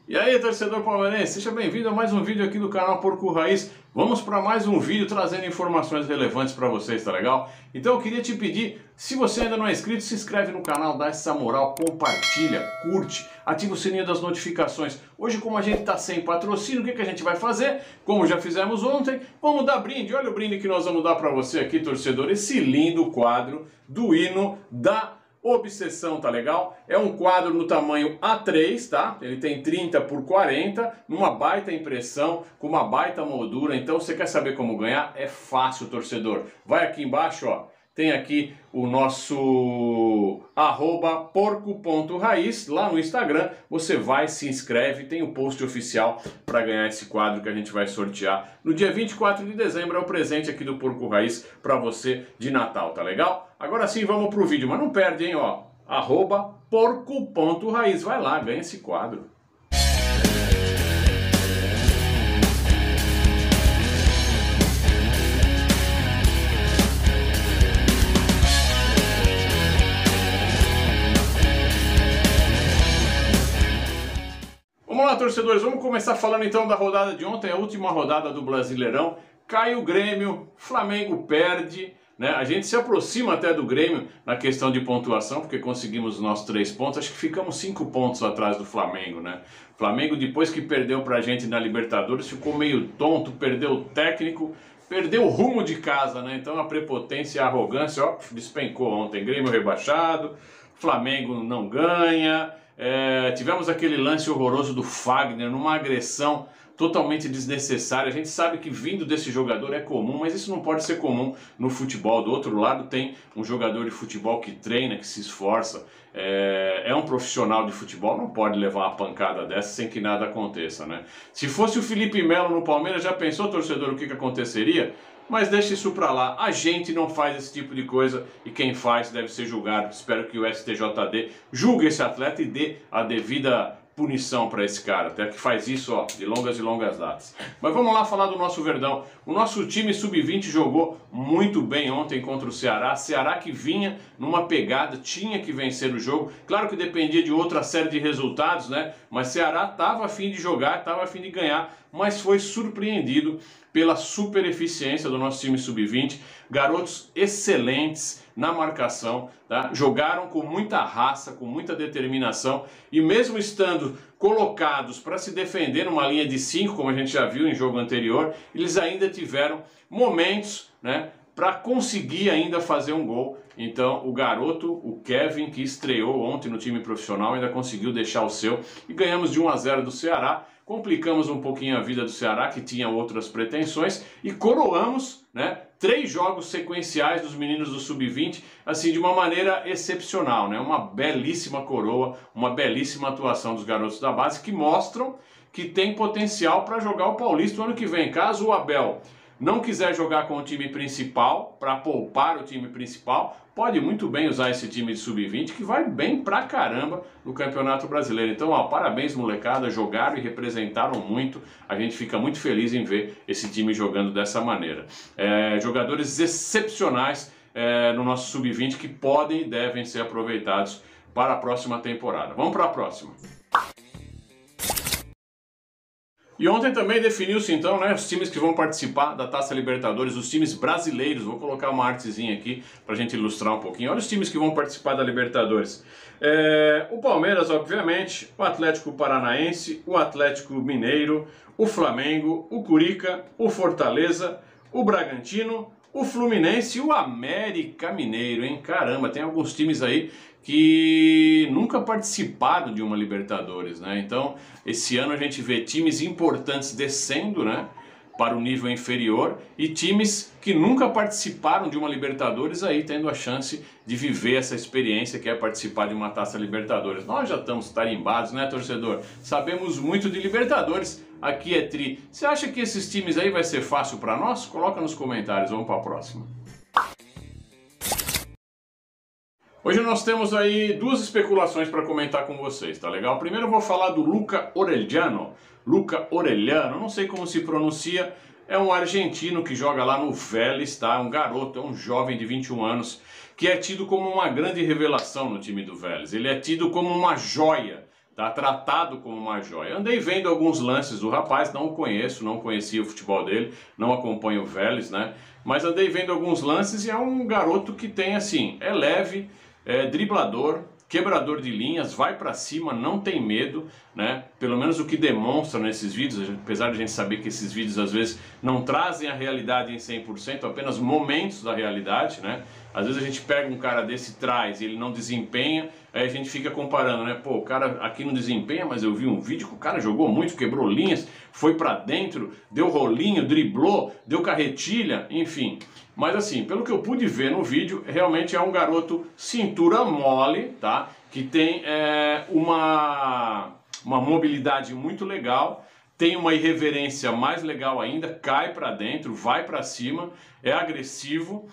E aí, torcedor palmeirense, seja bem-vindo a mais um vídeo aqui do canal Porco Raiz. Vamos para mais um vídeo trazendo informações relevantes para vocês, tá legal? Então eu queria te pedir, se você ainda não é inscrito, se inscreve no canal, dá essa moral, compartilha, curte, ativa o sininho das notificações. Hoje, como a gente tá sem patrocínio, o que a gente vai fazer? Como já fizemos ontem, vamos dar brinde. Olha o brinde que nós vamos dar para você aqui, torcedor, esse lindo quadro do hino da Obsessão, tá legal? É um quadro no tamanho A3, tá? Ele tem 30 por 40, numa baita impressão, com uma baita moldura. Então, você quer saber como ganhar? É fácil, torcedor. Vai aqui embaixo, ó. Tem aqui o nosso @porco.raiz lá no Instagram. Você vai, se inscreve, tem o post oficial para ganhar esse quadro que a gente vai sortear no dia 24 de dezembro. É o presente aqui do Porco Raiz para você de Natal, tá legal? Agora sim, vamos pro vídeo, mas não perde, hein, ó. @porco.raiz. Vai lá, ganha esse quadro. Vamos lá, torcedores, vamos começar falando então da rodada de ontem, a última rodada do Brasileirão. Cai o Grêmio, Flamengo perde, né? A gente se aproxima até do Grêmio na questão de pontuação, porque conseguimos os nossos 3 pontos, acho que ficamos 5 pontos atrás do Flamengo, né? Flamengo, depois que perdeu pra gente na Libertadores, ficou meio tonto, perdeu o técnico, perdeu o rumo de casa, né? Então a prepotência e a arrogância, ó, despencou ontem. Grêmio rebaixado, Flamengo não ganha. Tivemos aquele lance horroroso do Fagner, numa agressão totalmente desnecessária. A gente sabe que vindo desse jogador é comum, mas isso não pode ser comum no futebol. Do outro lado tem um jogador de futebol que treina, que se esforça, é um profissional de futebol, não pode levar uma pancada dessa sem que nada aconteça, né? Se fosse o Felipe Melo no Palmeiras, já pensou, torcedor, o que aconteceria? Mas deixa isso pra lá, a gente não faz esse tipo de coisa e quem faz deve ser julgado. Espero que o STJD julgue esse atleta e dê a devida punição para esse cara, até que faz isso, ó, de longas e longas datas. Mas vamos lá falar do nosso Verdão. O nosso time sub-20 jogou muito bem ontem contra o Ceará. Ceará que vinha numa pegada, tinha que vencer o jogo. Claro que dependia de outra série de resultados, né? Mas Ceará estava a fim de jogar, estava a fim de ganhar, mas foi surpreendido pela super eficiência do nosso time sub-20. Garotos excelentes na marcação, tá? Jogaram com muita raça, com muita determinação e mesmo estando colocados para se defender numa linha de 5, como a gente já viu em jogo anterior, eles ainda tiveram momentos, né, para conseguir ainda fazer um gol. Então o garoto, o Kevin, que estreou ontem no time profissional, ainda conseguiu deixar o seu e ganhamos de 1-0 do Ceará. Complicamos um pouquinho a vida do Ceará, que tinha outras pretensões, e coroamos, né, 3 jogos sequenciais dos meninos do Sub-20, assim, de uma maneira excepcional, né? Uma belíssima coroa, uma belíssima atuação dos garotos da base, que mostram que tem potencial para jogar o Paulista no ano que vem. Caso o Abel não quiser jogar com o time principal, para poupar o time principal, pode muito bem usar esse time de sub-20 que vai bem pra caramba no Campeonato Brasileiro. Então, ó, parabéns, molecada, jogaram e representaram muito. A gente fica muito feliz em ver esse time jogando dessa maneira. Jogadores excepcionais no nosso sub-20 que podem e devem ser aproveitados para a próxima temporada. Vamos para a próxima. E ontem também definiu-se então, né, os times que vão participar da Taça Libertadores, os times brasileiros. Vou colocar uma artezinha aqui para a gente ilustrar um pouquinho. Olha os times que vão participar da Libertadores. O Palmeiras, obviamente, o Atlético Paranaense, o Atlético Mineiro, o Flamengo, o Curica, o Fortaleza, o Bragantino, o Fluminense e o América Mineiro, hein? Caramba, tem alguns times aí que nunca participaram de uma Libertadores, né? Então, esse ano a gente vê times importantes descendo, né, para o nível inferior e times que nunca participaram de uma Libertadores aí tendo a chance de viver essa experiência que é participar de uma Taça Libertadores. Nós já estamos tarimbados, né, torcedor? Sabemos muito de Libertadores. Aqui é tri. Você acha que esses times aí vai ser fácil para nós? Coloca nos comentários, vamos para a próxima. Hoje nós temos aí 2 especulações para comentar com vocês, tá legal? Primeiro eu vou falar do Luca Orellano. Luca Orellano, não sei como se pronuncia, é um argentino que joga lá no Vélez, tá? Um garoto, é um jovem de 21 anos, que é tido como uma grande revelação no time do Vélez. Ele é tido como uma joia tá tratado como uma joia. Andei vendo alguns lances do rapaz, não o conheço, não conhecia o futebol dele, não acompanho o Vélez, né? Mas andei vendo alguns lances e é um garoto que tem assim, é leve, é driblador, quebrador de linhas, vai pra cima, não tem medo, né? Pelo menos o que demonstra nesses vídeos, apesar de a gente saber que esses vídeos às vezes não trazem a realidade em 100%, apenas momentos da realidade, né? Às vezes a gente pega um cara desse traz e ele não desempenha, aí a gente fica comparando, né? Pô, o cara aqui não desempenha, mas eu vi um vídeo que o cara jogou muito, quebrou linhas, foi pra dentro, deu rolinho, driblou, deu carretilha, enfim. Mas assim, pelo que eu pude ver no vídeo, realmente é um garoto cintura mole, tá? Que tem uma mobilidade muito legal, tem uma irreverência mais legal ainda, cai pra dentro, vai pra cima, é agressivo,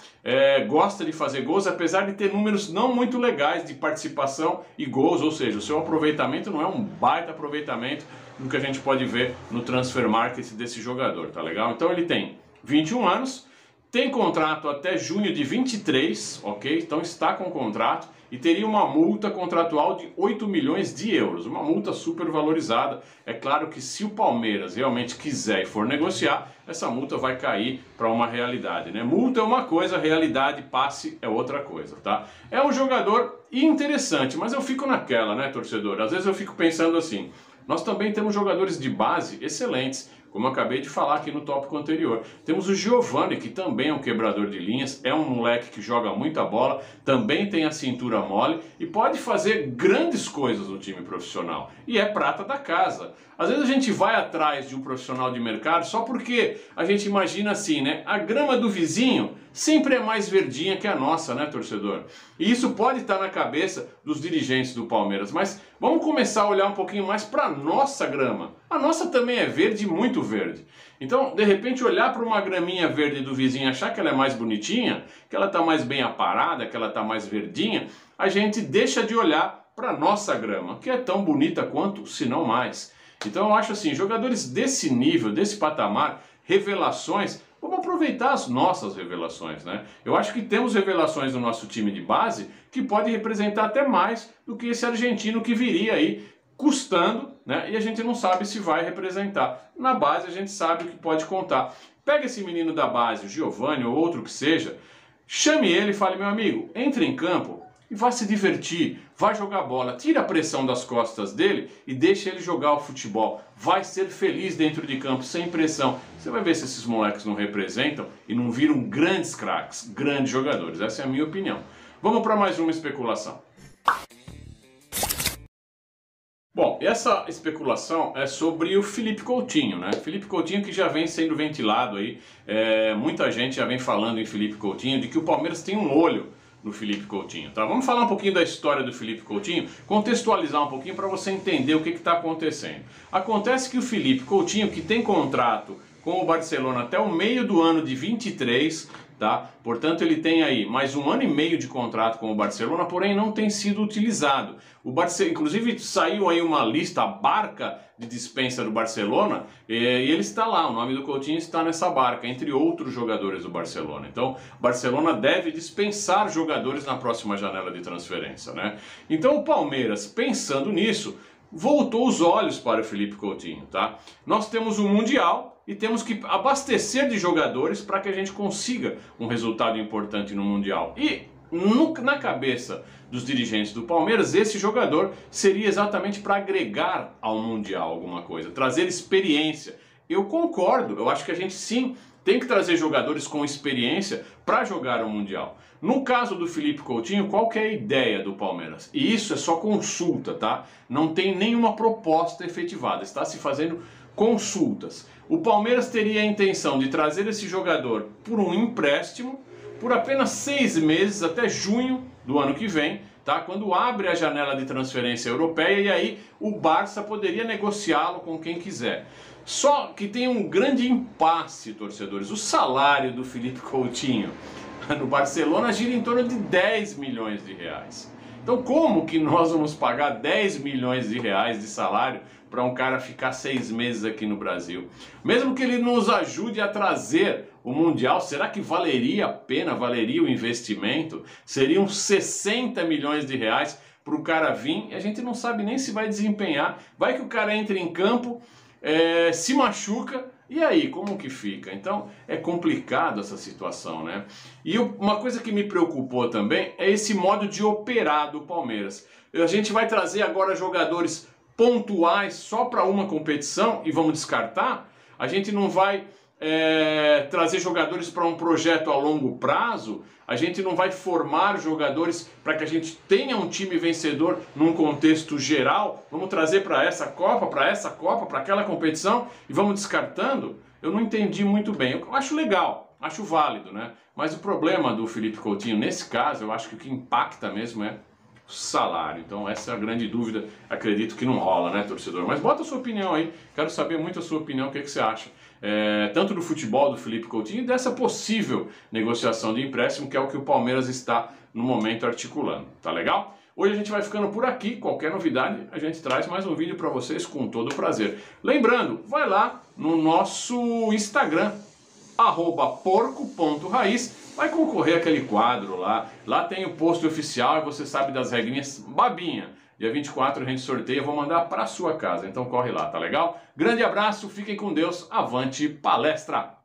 gosta de fazer gols, apesar de ter números não muito legais de participação e gols, ou seja, o seu aproveitamento não é um baita aproveitamento do que a gente pode ver no Transfer Market desse jogador, tá legal? Então ele tem 21 anos, tem contrato até junho de 23, ok? Então está com contrato e teria uma multa contratual de 8 milhões de euros, uma multa super valorizada. É claro que se o Palmeiras realmente quiser e for negociar, essa multa vai cair para uma realidade, né? Multa é uma coisa, realidade, passe é outra coisa, tá? É um jogador interessante, mas eu fico naquela, né, torcedor? Às vezes eu fico pensando assim, nós também temos jogadores de base excelentes, como eu acabei de falar aqui no tópico anterior. Temos o Giovani, que também é um quebrador de linhas, é um moleque que joga muita bola, também tem a cintura mole e pode fazer grandes coisas no time profissional. E é prata da casa. Às vezes a gente vai atrás de um profissional de mercado só porque a gente imagina assim, né? A grama do vizinho sempre é mais verdinha que a nossa, né, torcedor? E isso pode estar na cabeça dos dirigentes do Palmeiras, mas vamos começar a olhar um pouquinho mais para a nossa grama. A nossa também é verde, muito verde. Então, de repente, olhar para uma graminha verde do vizinho e achar que ela é mais bonitinha, que ela está mais bem aparada, que ela está mais verdinha, a gente deixa de olhar para a nossa grama, que é tão bonita quanto, se não mais. Então eu acho assim, jogadores desse nível, desse patamar, revelações, vamos aproveitar as nossas revelações, né? Eu acho que temos revelações no nosso time de base que pode representar até mais do que esse argentino que viria aí custando, né? E a gente não sabe se vai representar. Na base a gente sabe o que pode contar. Pega esse menino da base, o Giovani ou outro que seja, chame ele e fale, meu amigo, entre em campo e vá se divertir, vá jogar bola, tira a pressão das costas dele e deixa ele jogar o futebol. Vai ser feliz dentro de campo, sem pressão. Você vai ver se esses moleques não representam e não viram grandes craques, grandes jogadores. Essa é a minha opinião. Vamos para mais uma especulação. Bom, essa especulação é sobre o Felipe Coutinho, né? Felipe Coutinho que já vem sendo ventilado aí, muita gente já vem falando em Felipe Coutinho, de que o Palmeiras tem um olho no Felipe Coutinho, tá? Vamos falar um pouquinho da história do Felipe Coutinho, contextualizar um pouquinho para você entender o que está acontecendo. Acontece que o Felipe Coutinho, que tem contrato com o Barcelona até o meio do ano de 23, tá? Portanto, ele tem aí mais 1 ano e meio de contrato com o Barcelona, porém não tem sido utilizado. O inclusive saiu aí uma lista, a barca de dispensa do Barcelona, e ele está lá, o nome do Coutinho está nessa barca, entre outros jogadores do Barcelona. Então, o Barcelona deve dispensar jogadores na próxima janela de transferência, né? Então, o Palmeiras, pensando nisso, voltou os olhos para o Felipe Coutinho, tá? Nós temos um Mundial e temos que abastecer de jogadores para que a gente consiga um resultado importante no Mundial. E na cabeça dos dirigentes do Palmeiras, esse jogador seria exatamente para agregar ao Mundial alguma coisa, trazer experiência. Eu concordo, eu acho que a gente sim tem que trazer jogadores com experiência para jogar o Mundial. No caso do Felipe Coutinho, qual que é a ideia do Palmeiras? E isso é só consulta, tá? Não tem nenhuma proposta efetivada, está se fazendo consultas. O Palmeiras teria a intenção de trazer esse jogador por um empréstimo, por apenas 6 meses, até junho do ano que vem, tá? Quando abre a janela de transferência europeia, e aí o Barça poderia negociá-lo com quem quiser. Só que tem um grande impasse, torcedores. O salário do Felipe Coutinho no Barcelona gira em torno de 10 milhões de reais. Então como que nós vamos pagar 10 milhões de reais de salário para um cara ficar 6 meses aqui no Brasil? Mesmo que ele nos ajude a trazer o Mundial, será que valeria a pena, valeria o investimento? Seriam 60 milhões de reais para o cara vir e a gente não sabe nem se vai desempenhar. Vai que o cara entra em campo, se machuca, e aí, como que fica? Então é complicado essa situação, né? E uma coisa que me preocupou também é esse modo de operar do Palmeiras. A gente vai trazer agora jogadores pontuais só para uma competição e vamos descartar? A gente não vai trazer jogadores para um projeto a longo prazo? A gente não vai formar jogadores para que a gente tenha um time vencedor num contexto geral? Vamos trazer para essa Copa, para aquela competição e vamos descartando? Eu não entendi muito bem. Eu acho legal, acho válido, né? Mas o problema do Felipe Coutinho, nesse caso, eu acho que o que impacta mesmo é o salário. Então essa é a grande dúvida, acredito que não rola, né, torcedor? Mas bota a sua opinião aí, quero saber muito a sua opinião, o que você acha. Tanto do futebol do Felipe Coutinho e dessa possível negociação de empréstimo, que é o que o Palmeiras está no momento articulando, tá legal? Hoje a gente vai ficando por aqui, qualquer novidade a gente traz mais um vídeo para vocês com todo prazer. Lembrando, vai lá no nosso Instagram, @porco.raiz, vai concorrer aquele quadro lá tem o post oficial e você sabe das regrinhas babinha. Dia 24 a gente sorteia, vou mandar para sua casa, então corre lá, tá legal? Grande abraço, fiquem com Deus, avante palestra!